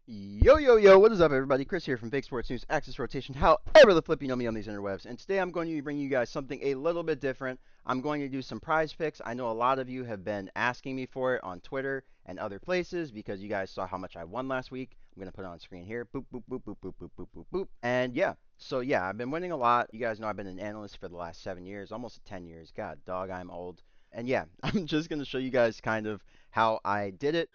Yo, yo, yo, what is up, everybody? Chris here from Esports News, Axis Rotation, however the flip you know me on these interwebs. And today I'm going to be bringing you guys something a little bit different. I'm going to do some prize picks. I know a lot of you have been asking me for it on Twitter and other places because you guys saw how much I won last week. I'm going to put it on screen here. Boop, boop, boop, boop, boop, boop, boop, boop, boop. And yeah, I've been winning a lot. You guys know I've been an analyst for the last 7 years, almost 10 years. God, dog, I'm old. And yeah, I'm just going to show you guys kind of how I did it.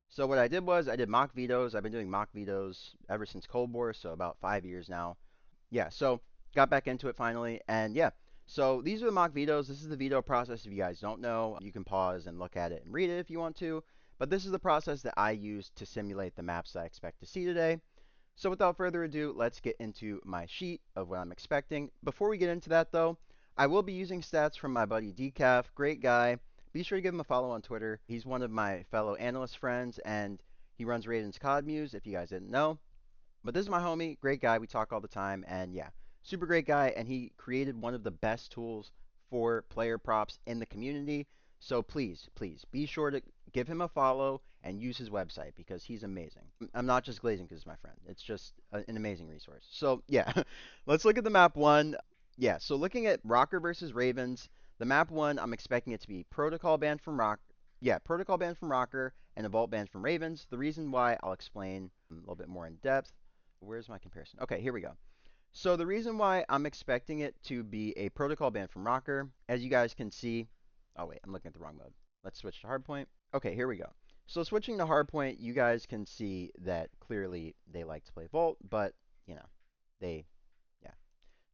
So what I did was I did mock vetoes. I've been doing mock vetoes ever since Cold War, so about 5 years now. Yeah, so got back into it finally, and yeah. So these are the mock vetoes. This is the veto process. If you guys don't know, you can pause and look at it and read it if you want to. But this is the process that I use to simulate the maps that I expect to see today. So without further ado, let's get into my sheet of what I'm expecting. Before we get into that though, I will be using stats from my buddy Decaf, great guy. Be sure to give him a follow on Twitter. He's one of my fellow analyst friends and he runs Raven's COD Muse if you guys didn't know. But this is my homie, great guy. We talk all the time and yeah, super great guy and he created one of the best tools for player props in the community. So please, please be sure to give him a follow and use his website because he's amazing. I'm not just glazing because he's my friend. It's just an amazing resource. So yeah, let's look at the map one. Yeah, so looking at Rokkr versus Ravens, the map one, I'm expecting it to be protocol banned from Rock. Yeah, protocol banned from Rokkr and a vault banned from Ravens. The reason why I'll explain a little bit more in depth. Where's my comparison? Okay, here we go. So the reason why I'm expecting it to be a protocol ban from Rokkr, as you guys can see. Oh wait, I'm looking at the wrong mode. Let's switch to hardpoint. Okay, here we go. So switching to hardpoint, you guys can see that clearly they like to play Vault, but you know, they yeah.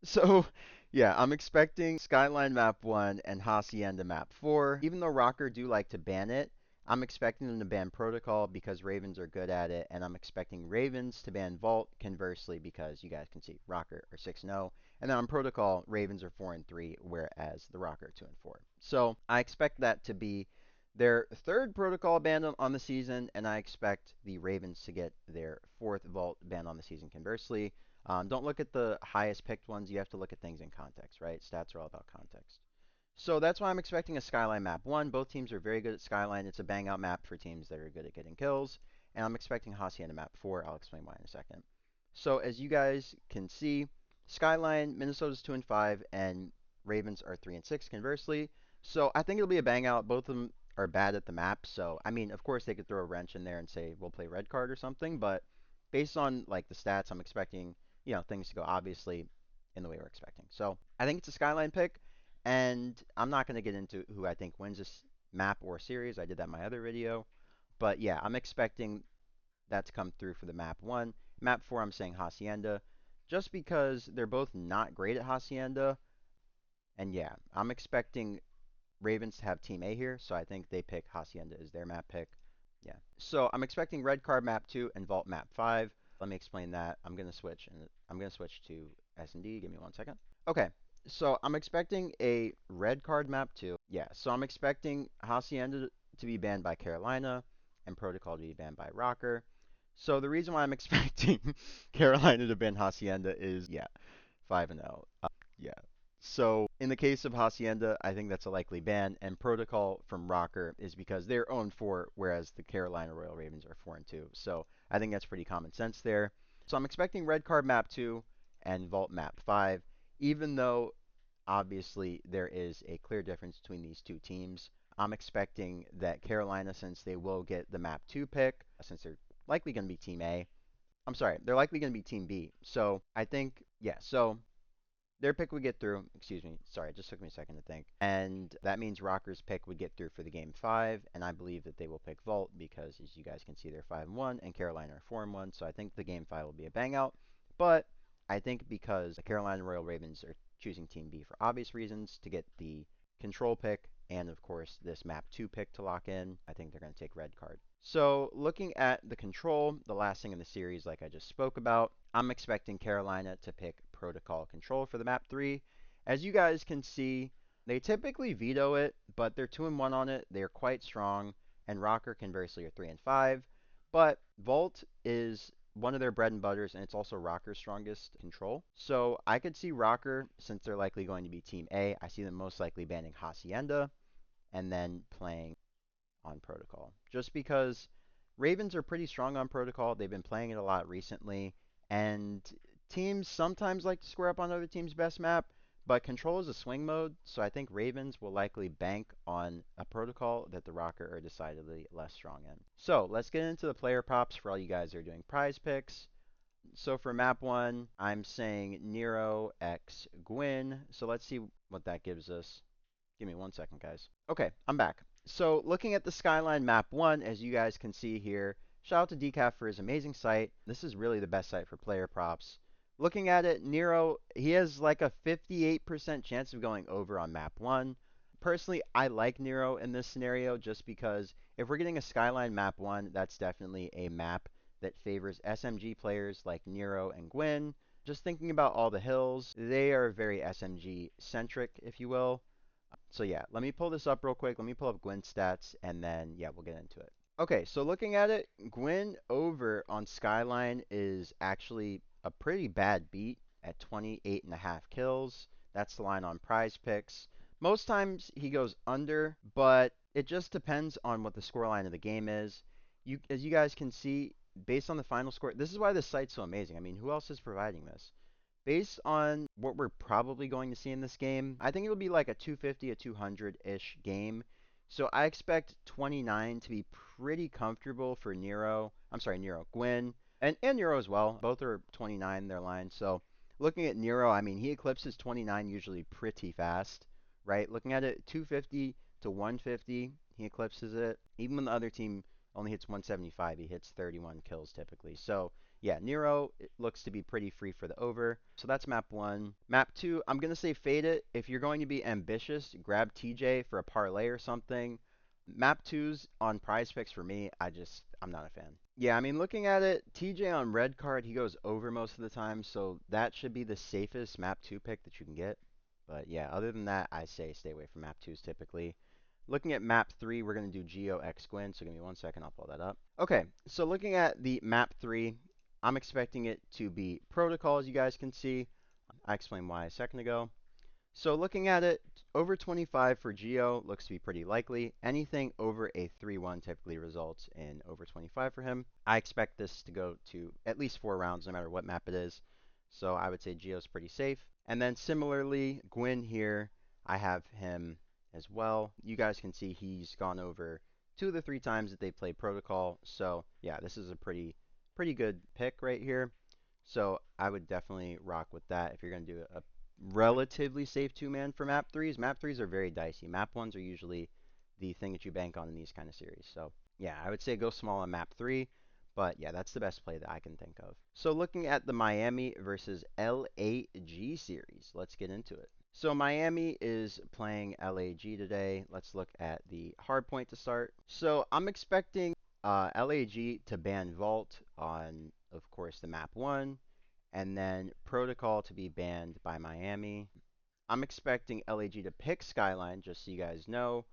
So yeah, I'm expecting Skyline map 1 and Hacienda map 4. Even though Rokkr do like to ban it, I'm expecting them to ban Protocol because Ravens are good at it, and I'm expecting Ravens to ban Vault conversely because you guys can see Rokkr are 6-0, and then on Protocol, Ravens are 4-3, whereas the Rokkr are 2-4. So I expect that to be their third Protocol ban on the season, and I expect the Ravens to get their fourth Vault ban on the season conversely. Don't look at the highest picked ones. You have to look at things in context, right? Stats are all about context. So that's why I'm expecting a Skyline map 1. Both teams are very good at Skyline. It's a bang out map for teams that are good at getting kills. And I'm expecting Hacienda map 4. I'll explain why in a second. So as you guys can see, Skyline, Minnesota's 2-5, and Ravens are 3-6 conversely. So I think it'll be a bang out. Both of them are bad at the map. So I mean, of course they could throw a wrench in there and say we'll play red card or something, but based on like the stats, I'm expecting things to go obviously in the way we're expecting. So I think it's a Skyline pick, and I'm not going to get into who I think wins this map or series. I did that in my other video, but yeah, I'm expecting that to come through for the map 1. Map 4, I'm saying Hacienda, just because they're both not great at Hacienda, and yeah, I'm expecting Ravens to have Team A here, so I think they pick Hacienda as their map pick. Yeah. So I'm expecting red card map 2 and vault map 5. Let me explain that. I'm gonna switch to S&D. Give me 1 second. Okay. So I'm expecting a red card map 2. Yeah. So I'm expecting Hacienda to be banned by Carolina and Protocol to be banned by Rokkr. So the reason why I'm expecting Carolina to ban Hacienda is yeah, 5-0. Yeah. So in the case of Hacienda, I think that's a likely ban, and Protocol from Rokkr is because they're 0-4, whereas the Carolina Royal Ravens are 4-2. So I think that's pretty common sense there. So I'm expecting red card map 2 and vault map 5, even though obviously there is a clear difference between these two teams. I'm expecting that Carolina, since they will get the map 2 pick, since they're likely going to be Team A, I'm sorry, they're likely going to be Team B. So I think, yeah, so their pick would get through. Excuse me. Sorry, it just took me a second to think. And that means Rocker's pick would get through for the game 5, and I believe that they will pick Vault because, as you guys can see, they're 5-1 and Carolina are 4-1. So I think the game 5 will be a bang out. But I think because the Carolina Royal Ravens are choosing Team B for obvious reasons to get the control pick and, of course, this map 2 pick to lock in, I think they're going to take red card. So looking at the control, the last thing in the series, like I just spoke about, I'm expecting Carolina to pick protocol control for the map 3. As you guys can see, they typically veto it, but they're 2-1 on it. They're quite strong, and Rokkr conversely are 3-5. But Vault is one of their bread and butters, and it's also Rokkr's strongest control. So I could see Rokkr, since they're likely going to be Team A, I see them most likely banning Hacienda and then playing on Protocol. Just because Ravens are pretty strong on Protocol. They've been playing it a lot recently, and teams sometimes like to square up on other teams' best map, but Control is a swing mode, so I think Ravens will likely bank on a Protocol that the Rokkr are decidedly less strong in. So let's get into the player props for all you guys who are doing prize picks. So for map 1, I'm saying Nero x Gwyn. So let's see what that gives us. Give me 1 second, guys. Okay, I'm back. So looking at the Skyline map 1, as you guys can see here, shout out to Decaf for his amazing site. This is really the best site for player props. Looking at it, Nero, he has like a 58% chance of going over on map 1. Personally, I like Nero in this scenario just because if we're getting a Skyline map 1, that's definitely a map that favors SMG players like Nero and Gwyn. Just thinking about all the hills, they are very SMG centric, if you will. So yeah, let me pull this up real quick. Let me pull up Gwyn's stats, and then yeah, we'll get into it. Okay, so looking at it, Gwyn over on Skyline is actually a pretty bad beat at 28.5 kills. That's the line on Prize Picks. Most times he goes under, but it just depends on what the scoreline of the game is. As you guys can see, based on the final score, this is why this site's so amazing. I mean, who else is providing this? Based on what we're probably going to see in this game, I think it'll be like a 250, a 200-ish game. So I expect 29 to be pretty comfortable for Nero. I'm sorry, Nero, Gwyn, and Nero as well. Both are 29 in their line. So looking at Nero, I mean, he eclipses 29 usually pretty fast, right? Looking at it, 250 to 150, he eclipses it. Even when the other team only hits 175, he hits 31 kills typically. So yeah, Nero it looks to be pretty free for the over. So that's map 1. Map 2, I'm going to say fade it. If you're going to be ambitious, grab TJ for a parlay or something. Map 2's on prize picks for me, I'm not a fan. Yeah, I mean, looking at it, TJ on red card, he goes over most of the time, so that should be the safest map 2 pick that you can get. But yeah, other than that, I say stay away from map 2s typically. Looking at map 3, we're going to do Geo X Gwyn, so give me 1 second, I'll pull that up. Okay, so looking at the map 3, I'm expecting it to be Protocol, as you guys can see. I explained why a second ago. So looking at it, over 25 for Geo looks to be pretty likely. Anything over a 3-1 typically results in over 25 for him. I expect this to go to at least 4 rounds no matter what map it is. So I would say Geo's pretty safe. And then similarly, Gwyn here, I have him as well. You guys can see he's gone over 2 of the 3 times that they played Protocol. So yeah, this is a pretty good pick right here. So I would definitely rock with that if you're going to do a relatively safe 2-man for map 3s. Map 3s are very dicey. Map 1s are usually the thing that you bank on in these kind of series. So yeah, I would say go small on map 3. But yeah, that's the best play that I can think of. So looking at the Miami versus LAG series, let's get into it. So Miami is playing LAG today. Let's look at the hard point to start. So I'm expecting LAG to ban Vault on, of course, the map 1, and then Protocol to be banned by Miami. I'm expecting LAG to pick Skyline, just so you guys know.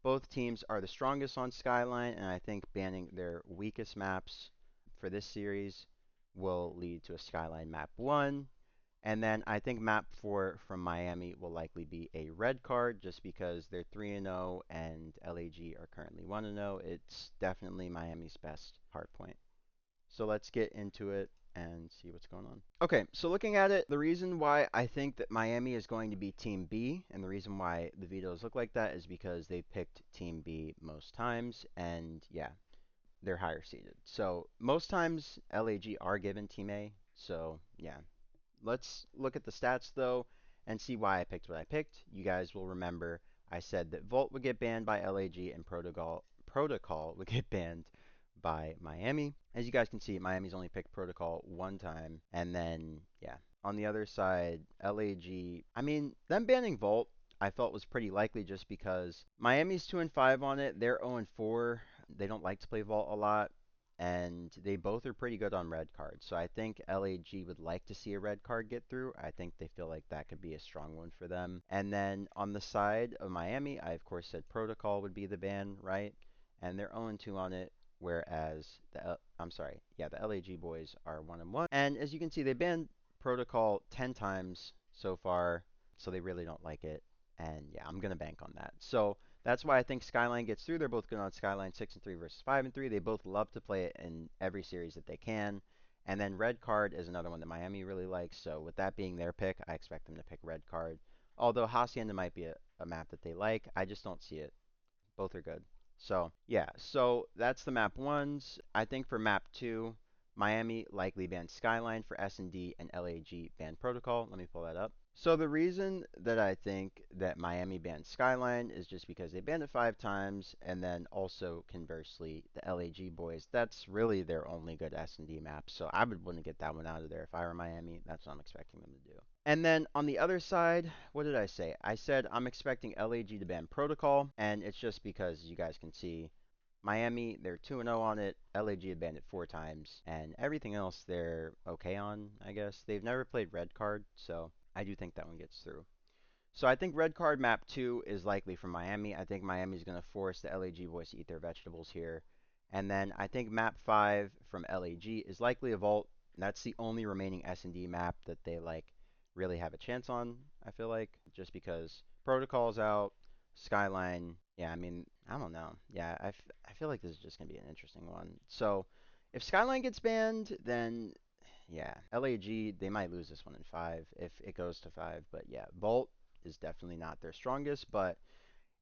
Both teams are the strongest on Skyline, and I think banning their weakest maps for this series will lead to a Skyline map 1. And then I think map 4 from Miami will likely be a red card just because they're 3-0 and LAG are currently 1-0. It's definitely Miami's best hard point. So let's get into it and see what's going on. Okay, so looking at it, the reason why I think that Miami is going to be Team B, and the reason why the vetoes look like that is because they picked Team B most times, and yeah, they're higher seeded. So most times LAG are given Team A, so yeah. Let's look at the stats though and see why I picked what I picked. You guys will remember I said that Volt would get banned by LAG and Protocol would get banned by Miami. As you guys can see, Miami's only picked Protocol 1 time. And then, yeah, on the other side, LAG, I mean, them banning Volt I felt was pretty likely just because Miami's 2-5 on it. They're 0-4. They don't like to play Vault a lot. And they both are pretty good on red cards. So I think LAG would like to see a red card get through. I think they feel like that could be a strong one for them. And then on the side of Miami, I of course said Protocol would be the ban, right? And they're 0-2 on it. whereas the LAG boys are 1-1. And as you can see, they banned Protocol 10 times so far, so they really don't like it. And yeah, I'm gonna bank on that. So that's why I think Skyline gets through. They're both good on Skyline 6-3 versus 5-3. They both love to play it in every series that they can. And then Red Card is another one that Miami really likes. So with that being their pick, I expect them to pick Red Card. Although Hacienda might be a map that they like, I just don't see it. Both are good. So, yeah, so that's the map ones. I think for map two, Miami likely banned Skyline for S&D and LAG banned Protocol. Let me pull that up. So the reason that I think that Miami banned Skyline is just because they banned it 5 times, and then also conversely, the LAG boys, that's really their only good S&D map. So I would want to get that one out of there if I were Miami. That's what I'm expecting them to do. And then on the other side, what did I say? I said I'm expecting LAG to ban Protocol, and it's just because you guys can see Miami, they're 2-0 on it. LAG had banned it 4 times, and everything else they're okay on, I guess. They've never played Red Card, so I do think that one gets through. So I think Red Card map 2 is likely for Miami. I think Miami's going to force the LAG boys to eat their vegetables here. And then I think map 5 from LAG is likely a vault. That's the only remaining S&D map that they really have a chance on, I feel like, just because Protocol's out, Skyline, yeah, I mean, I don't know. Yeah, I feel like this is just going to be an interesting one. So if Skyline gets banned, then yeah, LAG, they might lose this one in 5 if it goes to 5. But yeah, Vault is definitely not their strongest, but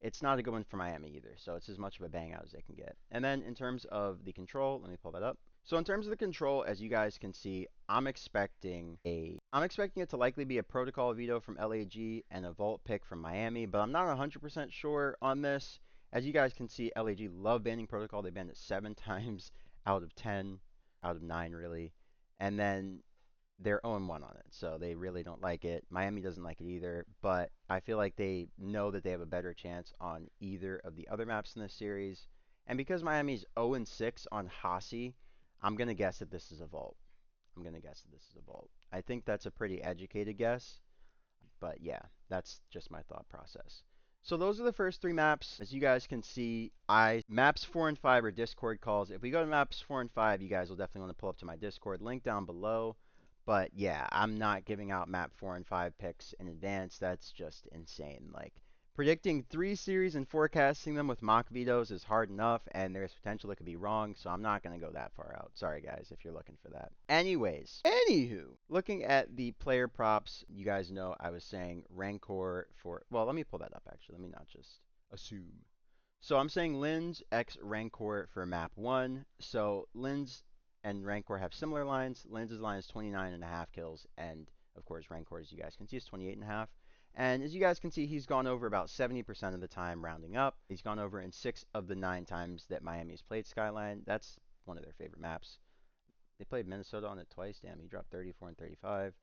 it's not a good one for Miami either. So it's as much of a bang out as they can get. And then in terms of the control, let me pull that up. So in terms of the control, as you guys can see, I'm expecting it to likely be a protocol veto from LAG and a vault pick from Miami, but I'm not 100% sure on this. As you guys can see, LAG love banning protocol. They banned it 7 times out of 10, out of 9 really. And then they're 0-1 on it, so they really don't like it. Miami doesn't like it either, but I feel like they know that they have a better chance on either of the other maps in this series. And because Miami's 0-6 on Hasi, I'm going to guess that this is a vault. I think that's a pretty educated guess, but yeah, that's just my thought process. So those are the first 3 maps. As you guys can see, maps 4 and 5 are Discord calls. If we go to maps 4 and 5, you guys will definitely want to pull up to my Discord link down below. But yeah, I'm not giving out map 4 and 5 picks in advance. That's just insane. Like, predicting 3 series and forecasting them with mock vetoes is hard enough, and there's potential it could be wrong, so I'm not going to go that far out. Sorry, guys, if you're looking for that. Anywho, looking at the player props, you guys know I was saying Rancor for, well, let me pull that up, actually. Let me not just assume. So I'm saying Linz x Rancor for map 1. So Linz and Rancor have similar lines. Linz's line is 29.5 kills, and of course Rancor, as you guys can see, is 28.5. And as you guys can see, he's gone over about 70% of the time, rounding up. He's gone over in 6 of the 9 times that Miami's played Skyline. That's one of their favorite maps. They played Minnesota on it twice. Damn, he dropped 34 and 35.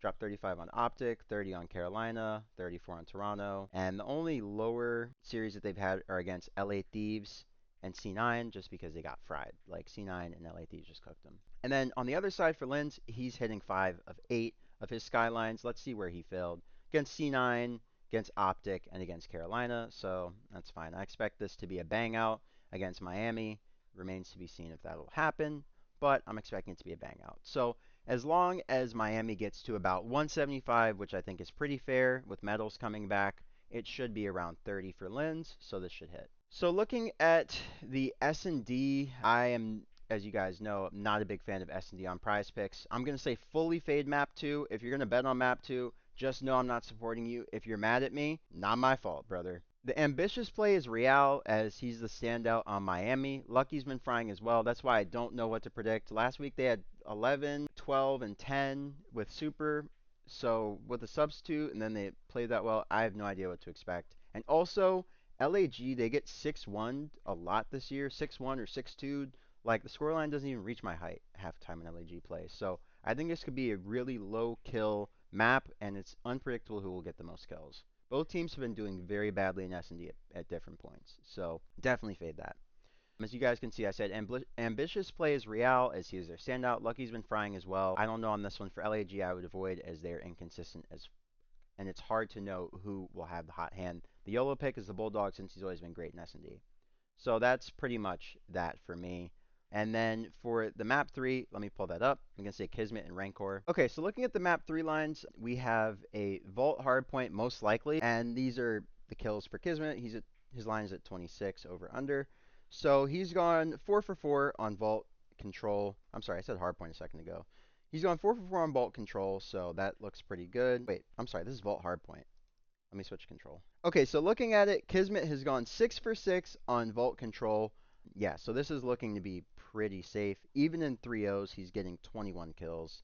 Dropped 35 on Optic, 30 on Carolina, 34 on Toronto. And the only lower series that they've had are against LA Thieves and C9, just because they got fried. Like, C9 and LA Thieves just cooked them. And then on the other side for Linz, he's hitting 5 of 8 of his Skylines. Let's see where he failed. Against C9, against Optic, and against Carolina. So that's fine. I expect this to be a bang out against Miami. Remains to be seen if that'll happen, but I'm expecting it to be a bang out. So as long as Miami gets to about 175, which I think is pretty fair with medals coming back, it should be around 30 for Linz, so this should hit. So looking at the S&D, I am, as you guys know, not a big fan of S&D on PrizePicks. I'm going to say fully fade map 2. If you're going to bet on map 2, just know I'm not supporting you. If you're mad at me, not my fault, brother. The ambitious play is Real, as he's the standout on Miami. Lucky's been frying as well. That's why I don't know what to predict. Last week they had 11, 12, and 10 with Super. So with a substitute, and then they played that well, I have no idea what to expect. And also, LAG, they get 6-1 a lot this year. 6-1 or 6-2. Like, the scoreline doesn't even reach my height half the time in LAG plays. So I think this could be a really low kill map, and it's unpredictable who will get the most kills. Both teams have been doing very badly in S&D at different points, so definitely fade that. As you guys can see, I said ambitious play is Real, as he is their standout. Lucky's been frying as well. I don't know on this one. For LAG, I would avoid, as they're inconsistent, and it's hard to know who will have the hot hand. The YOLO pick is the Bulldog, since he's always been great in S&D. So that's pretty much that for me. And then for the map 3, let me pull that up. I'm going to say Kismet and Rancor. Okay, so looking at the map 3 lines, we have a Vault hardpoint most likely, and these are the kills for Kismet. His line is at 26 over under. So he's gone 4 for 4 on Vault control. I'm sorry, I said hardpoint a second ago. He's gone 4 for 4 on Vault control, so that looks pretty good. Wait, I'm sorry, this is Vault hardpoint. Let me switch control. Okay, so looking at it, Kismet has gone 6 for 6 on Vault control. Yeah, so this is looking to be pretty safe. Even in 3-0s, he's getting 21 kills.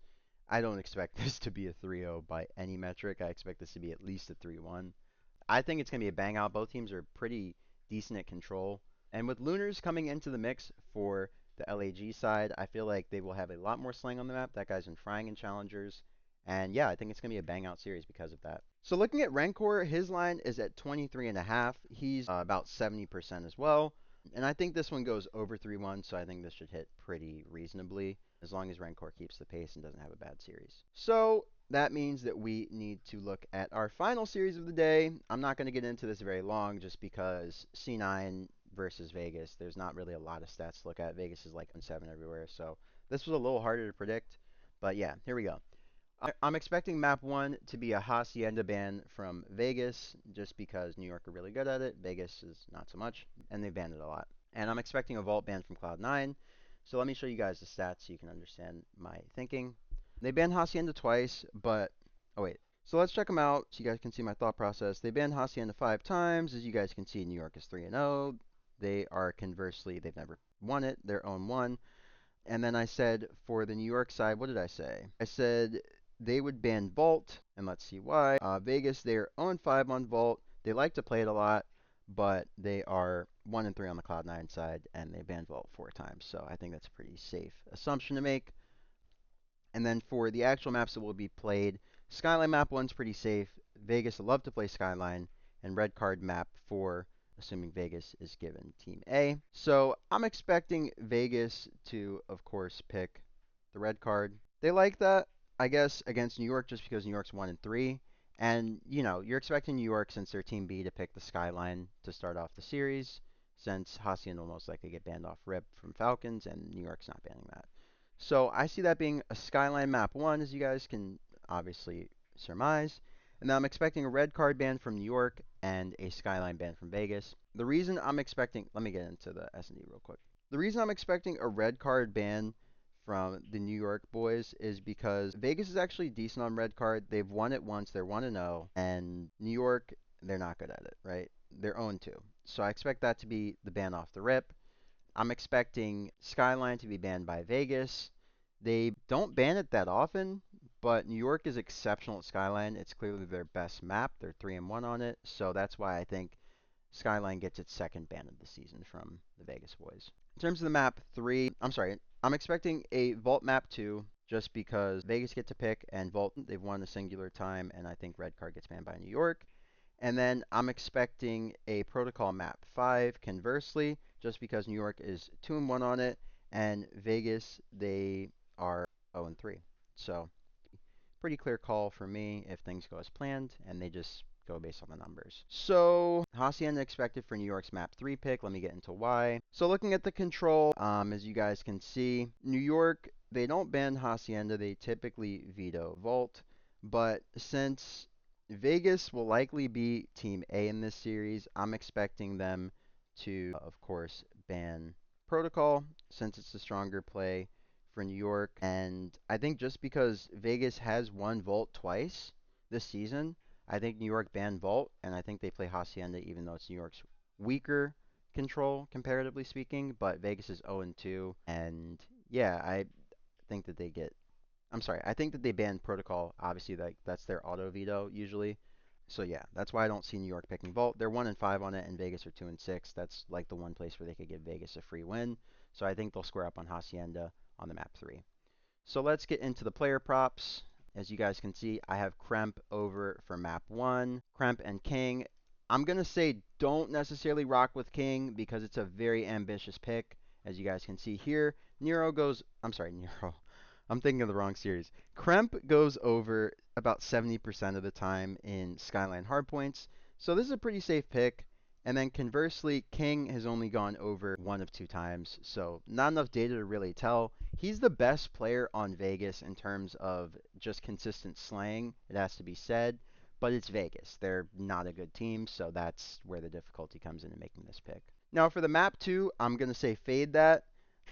I don't expect this to be a 3-0 by any metric. I expect this to be at least a 3-1. I think it's going to be a bang out. Both teams are pretty decent at control. And with Lunars coming into the mix for the LAG side, I feel like they will have a lot more slang on the map. That guy's been frying in challengers. And yeah, I think it's going to be a bang out series because of that. So looking at Rancor, his line is at 23.5. He's about 70% as well. And I think this one goes over 3-1, so I think this should hit pretty reasonably as long as Rancor keeps the pace and doesn't have a bad series. So that means that we need to look at our final series of the day. I'm not going to get into this very long just because C9 versus Vegas, there's not really a lot of stats to look at. Vegas is like 7 everywhere, so this was a little harder to predict. But yeah, here we go. I'm expecting map 1 to be a Hacienda ban from Vegas just because New York are really good at it. Vegas is not so much, and they've banned it a lot. And I'm expecting a vault ban from Cloud9. So let me show you guys the stats so you can understand my thinking. They banned Hacienda twice, but oh wait. So let's check them out so you guys can see my thought process. They banned Hacienda 5 times. As you guys can see, New York is 3-0. They are conversely, they've never won it. They're 0-1. And then I said for the New York side, what did I say? I said they would ban Vault, and let's see why. Vegas, they're 0-5 on Vault. They like to play it a lot, but they are 1-3 on the Cloud9 side, and they banned Vault 4 times. So I think that's a pretty safe assumption to make. And then for the actual maps that will be played, Skyline map 1's pretty safe. Vegas love to play Skyline, and red card map 4, assuming Vegas is given Team A. So I'm expecting Vegas to, of course, pick the red card. They like that, I guess, against New York just because New York's 1-3. And, you know, you're expecting New York, since they're Team B, to pick the Skyline to start off the series, since Hacienda will most likely get banned off RIP from Falcons, and New York's not banning that. So I see that being a Skyline map 1, as you guys can obviously surmise. And now I'm expecting a red card ban from New York and a Skyline ban from Vegas. The reason I'm expecting, let me get into the S&D real quick. The reason I'm expecting a red card ban from the New York boys is because Vegas is actually decent on red card. They've won it once. They're 1-0. And New York, they're not good at it, right? They're 0-2. So I expect that to be the ban off the rip. I'm expecting Skyline to be banned by Vegas. They don't ban it that often, but New York is exceptional at Skyline. It's clearly their best map. They're 3-1 on it. So that's why I think Skyline gets its second ban of the season from the Vegas boys. In terms of the map 3, I'm expecting a Vault map 2 just because Vegas get to pick and Vault, they've won a singular time, and I think red card gets banned by New York. And then I'm expecting a Protocol map 5 conversely, just because New York is 2-1 on it, and Vegas, they are 0-3. So pretty clear call for me if things go as planned, and they just go based on the numbers. So Hacienda expected for New York's map 3 pick. Let me get into why. So looking at the control, as you guys can see, New York, they don't ban Hacienda. They typically veto Vault. But since Vegas will likely be Team A in this series, I'm expecting them to, of course, ban Protocol since it's the stronger play for New York. And I think just because Vegas has won Vault twice this season, I think New York banned Vault, and I think they play Hacienda even though it's New York's weaker control, comparatively speaking. But Vegas is 0-2, and yeah, I think that they get. I think that they ban Protocol. Obviously, that's their auto veto usually. So yeah, that's why I don't see New York picking Vault. They're 1-5 on it, and Vegas are 2-6. That's like the one place where they could give Vegas a free win. So I think they'll square up on Hacienda on the map 3. So let's get into the player props. As you guys can see, I have Kremp over for map 1. Kremp and King. I'm going to say don't necessarily rock with King because it's a very ambitious pick. As you guys can see here, Nero. I'm thinking of the wrong series. Kremp goes over about 70% of the time in Skyline hardpoints. So this is a pretty safe pick. And then conversely, King has only gone over 1 of 2 times, so not enough data to really tell. He's the best player on Vegas in terms of just consistent slaying, it has to be said, but it's Vegas. They're not a good team, so that's where the difficulty comes into making this pick. Now for the map 2, I'm going to say fade that.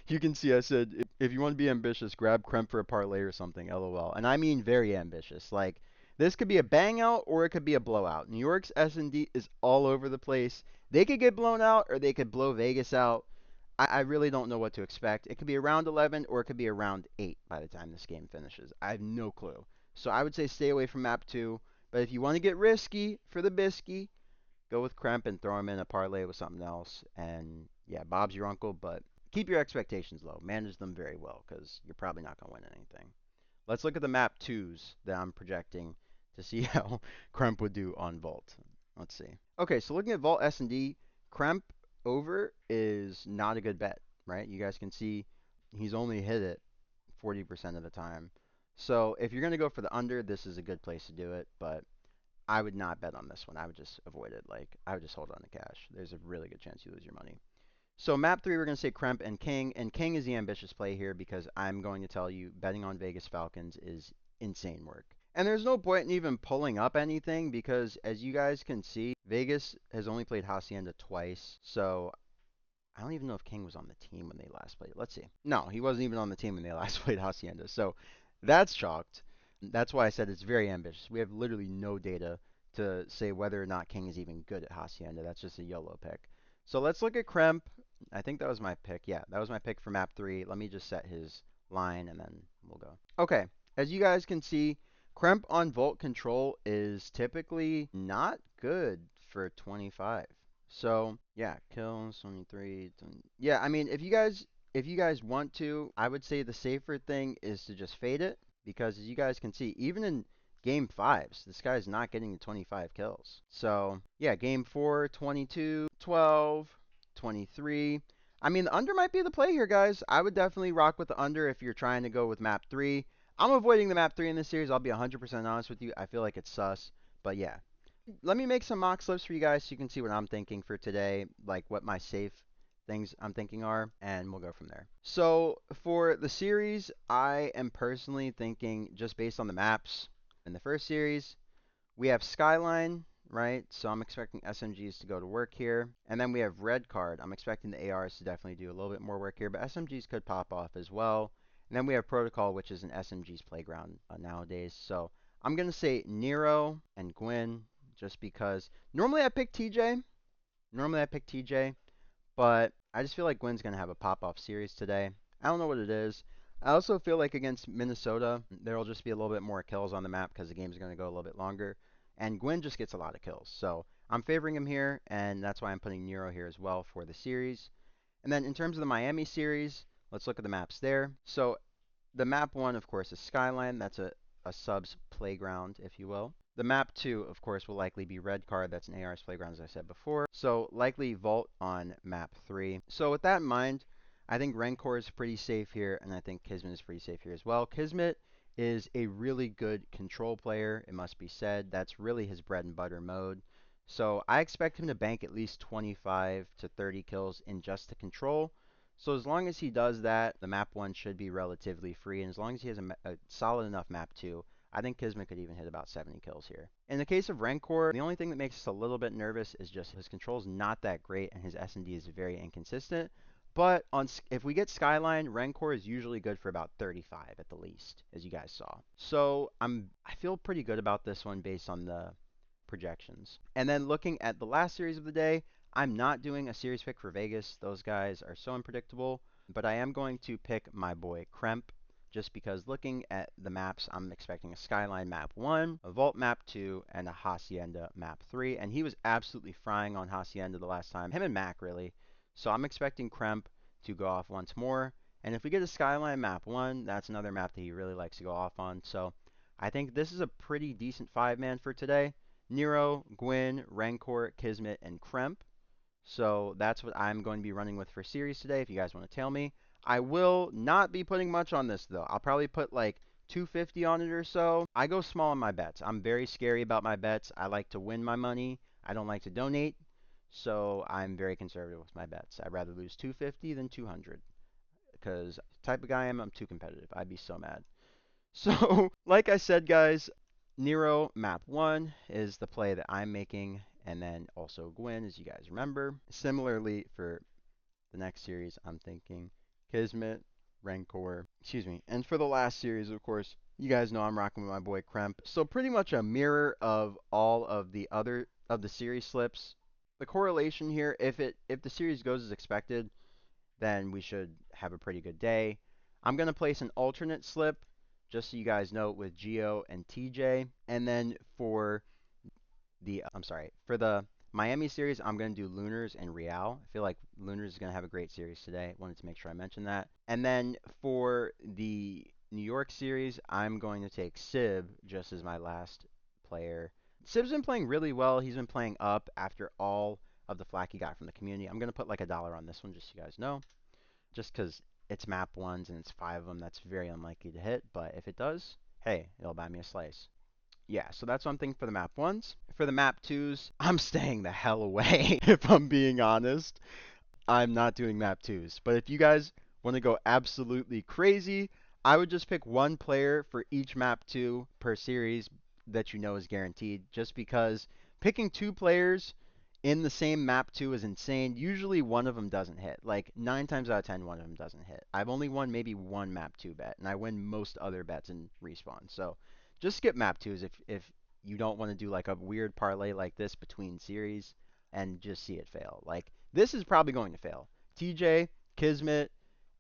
You can see I said, if you want to be ambitious, grab Kremp for a parlay or something, lol. And I mean very ambitious. Like, this could be a bang out or it could be a blowout. New York's S&D is all over the place. They could get blown out or they could blow Vegas out. I really don't know what to expect. It could be around 11 or it could be around 8 by the time this game finishes. I have no clue. So I would say stay away from map 2. But if you want to get risky for the bisky, go with Kremp and throw him in a parlay with something else. And yeah, Bob's your uncle, but keep your expectations low. Manage them very well because you're probably not going to win anything. Let's look at the map 2s that I'm projecting to see how Kremp would do on Vault. Let's see. Okay, so looking at Vault S&D, Kremp over is not a good bet, right? You guys can see he's only hit it 40% of the time. So if you're going to go for the under, this is a good place to do it, but I would not bet on this one. I would just avoid it. Like, I would just hold on to cash. There's a really good chance you lose your money. So map 3, we're going to say Kremp and King is the ambitious play here because I'm going to tell you betting on Vegas Falcons is insane work. And there's no point in even pulling up anything because, as you guys can see, Vegas has only played Hacienda twice. So I don't even know if King was on the team when they last played. Let's see. No, he wasn't even on the team when they last played Hacienda. So that's chalked. That's why I said it's very ambitious. We have literally no data to say whether or not King is even good at Hacienda. That's just a YOLO pick. So let's look at Kremp. I think that was my pick. Yeah, that was my pick for map 3. Let me just set his line and then we'll go. Okay, as you guys can see, Kremp on Volt Control is typically not good for 25. So yeah, kills 23. Yeah, I mean, if you guys want to, I would say the safer thing is to just fade it because as you guys can see, even in game 5s, this guy's not getting the 25 kills. So yeah, game 4, 22, 12, 23. I mean, the under might be the play here, guys. I would definitely rock with the under if you're trying to go with map 3. I'm avoiding the map 3 in this series. I'll be 100% honest with you. I feel like it's sus. But yeah, let me make some mock slips for you guys so you can see what I'm thinking for today, like what my safe things I'm thinking are, and we'll go from there. So for the series, I am personally thinking just based on the maps. In the first series, we have Skyline, right? So I'm expecting SMGs to go to work here. And then we have Red Card. I'm expecting the ARs to definitely do a little bit more work here, but SMGs could pop off as well. And then we have Protocol, which is an SMG's playground nowadays. So I'm going to say Nero and Gwyn just because normally I pick TJ. But I just feel like Gwyn's going to have a pop-off series today. I don't know what it is. I also feel like against Minnesota, there will just be a little bit more kills on the map because the game's going to go a little bit longer. And Gwyn just gets a lot of kills. So I'm favoring him here, and that's why I'm putting Nero here as well for the series. And then in terms of the Miami series, let's look at the maps there. So the map 1, of course, is Skyline. That's a sub's playground, if you will. The map 2, of course, will likely be Red Card. That's an AR's playground, as I said before. So likely Vault on map 3. So with that in mind, I think Rancor is pretty safe here, and I think Kismet is pretty safe here as well. Kismet is a really good control player, it must be said. That's really his bread and butter mode. So I expect him to bank at least 25 to 30 kills in just the control. So as long as he does that, the map 1 should be relatively free, and as long as he has a solid enough map 2, I think Kismet could even hit about 70 kills here. In the case of Rancor, the only thing that makes us a little bit nervous is just his control's not that great, and his S&D is very inconsistent. But if we get Skyline, Rancor is usually good for about 35 at the least, as you guys saw. So I feel pretty good about this one based on the projections. And then looking at the last series of the day, I'm not doing a series pick for Vegas. Those guys are so unpredictable. But I am going to pick my boy Kremp, just because looking at the maps, I'm expecting a Skyline map 1, a Vault map 2, and a Hacienda map 3. And he was absolutely frying on Hacienda the last time. Him and Mac, really. So I'm expecting Kremp to go off once more. And if we get a Skyline map 1, that's another map that he really likes to go off on. So I think this is a pretty decent 5-man for today. Nero, Gwyn, Rancor, Kismet, and Kremp. So that's what I'm going to be running with for series today, if you guys want to tell me. I will not be putting much on this, though. I'll probably put like 250 on it or so. I go small on my bets. I'm very scary about my bets. I like to win my money. I don't like to donate. So I'm very conservative with my bets. I'd rather lose 250 than 200 because the type of guy I am, I'm too competitive. I'd be so mad. So, like I said, guys, Nero map 1 is the play that I'm making, and then also Gwyn, as you guys remember. Similarly, for the next series, I'm thinking Kismet, Rancor, excuse me. And for the last series, of course, you guys know I'm rocking with my boy Kremp. So pretty much a mirror of all of the other of the series slips. The correlation here, if the series goes as expected, then we should have a pretty good day. I'm going to place an alternate slip, just so you guys know, with Geo and TJ. And then for for the Miami series, I'm going to do Lunars and Real. I feel like Lunars is going to have a great series today. Wanted to make sure I mentioned that. And then for the New York series, I'm going to take Sib just as my last player. Sib's been playing really well. He's been playing up after all of the flack he got from the community. I'm going to put like $1 on this one just so you guys know. Just because it's map ones and it's 5 of them, that's very unlikely to hit. But if it does, hey, it'll buy me a slice. Yeah, so that's one thing for the map ones. For the map twos, I'm staying the hell away, if I'm being honest. I'm not doing map twos. But if you guys want to go absolutely crazy, I would just pick one player for each map two per series that you know is guaranteed. Just because picking two players in the same map two is insane. Usually one of them doesn't hit. Like 9 times out of 10, one of them doesn't hit. I've only won maybe one map two bet, and I win most other bets in respawn. So just skip map twos if you don't want to do like a weird parlay like this between series and just see it fail. Like this is probably going to fail. TJ, Kismet,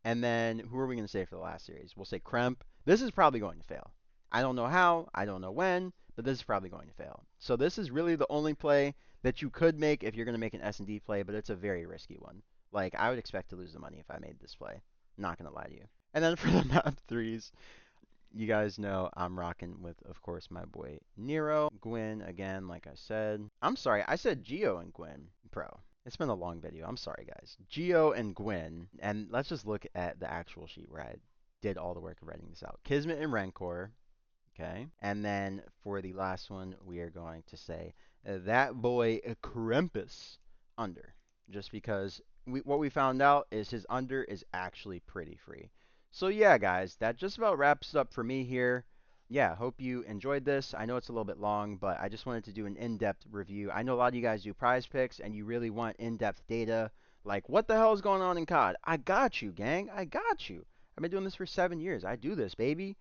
and then who are we going to say for the last series? We'll say Kremp. This is probably going to fail. I don't know how, I don't know when, but this is probably going to fail. So this is really the only play that you could make if you're going to make an S&D play, but it's a very risky one. Like I would expect to lose the money if I made this play. Not going to lie to you. And then for the map threes, you guys know I'm rocking with, of course, my boy Nero. Gwyn, again, like I said. I'm sorry, I said Geo and Gwyn. Bro, it's been a long video. I'm sorry, guys. Geo and Gwyn. And let's just look at the actual sheet where I did all the work of writing this out. Kismet and Rancor. Okay. And then for the last one, we are going to say that boy Krampus under. Just because what we found out is his under is actually pretty free. So yeah, guys, that just about wraps up for me here. Yeah, hope you enjoyed this. I know it's a little bit long, but I just wanted to do an in-depth review. I know a lot of you guys do prize picks, and you really want in-depth data. Like, what the hell is going on in COD? I got you, gang. I got you. I've been doing this for 7 years. I do this, baby.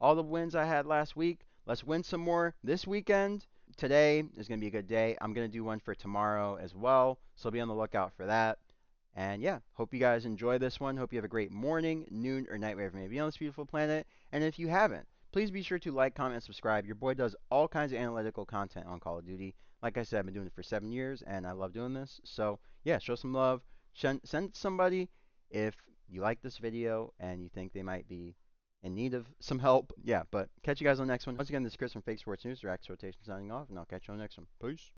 All the wins I had last week. Let's win some more this weekend. Today is going to be a good day. I'm going to do one for tomorrow as well, so be on the lookout for that. And yeah, hope you guys enjoy this one. Hope you have a great morning, noon, or night wherever you may be on this beautiful planet. And if you haven't, please be sure to like, comment, and subscribe. Your boy does all kinds of analytical content on Call of Duty. Like I said, I've been doing it for 7 years, and I love doing this. So yeah, show some love. Send somebody if you like this video and you think they might be in need of some help. Yeah, but catch you guys on the next one. Once again, this is Chris from Fake Sports News, Rex Rotation signing off, and I'll catch you on the next one. Peace.